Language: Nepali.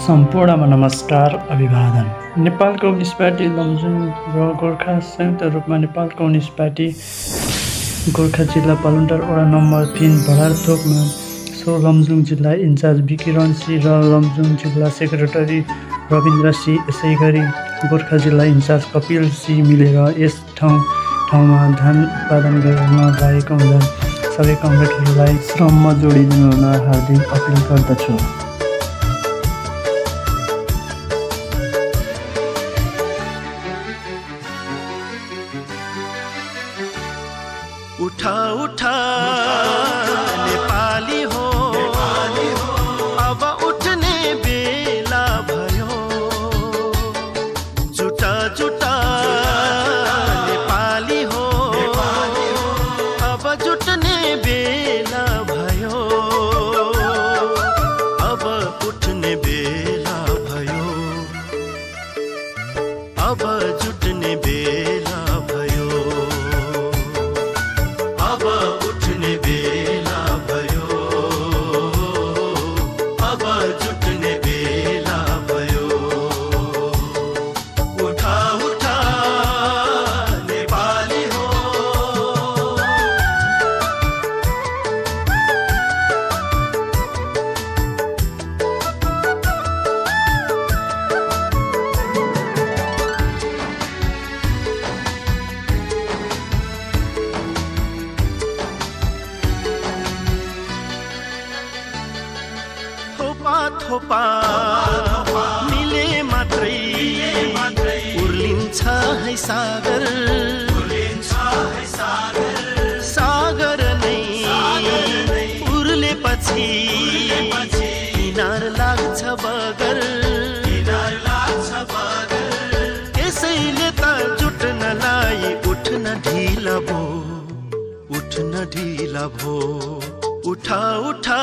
सम्पूर्णमा नमस्कार अभिवादन। नेपाल कम्युनिस्ट पार्टी लमजुङ र गोर्खा संयुक्त रूपमा नेपाल कम्युनिस्ट पार्टी गोर्खा जिल्ला पालुन्टर वडा नम्बर 3 भडारथोकमा सो लमजुङ जिल्ला इन्चार्ज विकिरण सी र लमजुङ जिल्ला सेक्रेटरी रविन्द्र सी, यसै गरी गोर्खा जिल्ला इन्चार्ज कपिल सी मिलेर यस ठाउँमा धान उत्पादन गर्न लागेका हुँदा सबै कमरेडहरूलाई श्रममा जोडिदिनु हुन हार्दिक अपिल गर्दछु। उठा उठा नेपाली हो, अब उठ्ने बेला भयो। जुटा जुटा नेपाली हो, अब जुट्ने बेला भयो। अब उठ्ने बेला भयो, अब जुट्ने बेला भयो। अब उठ्ने बेला भयो, अब जुट्ने बेला भयो। उठा उठा नेपाली हो। थोपा मिले मात्रै उर्लिन्छ है सागर। सागर नै उर्लेपछि किनार लाग्छ बगर। त्यसैले त जुट्नलाई उठ्न ढिला भो, उठ्न ढिला भो। उठा उठा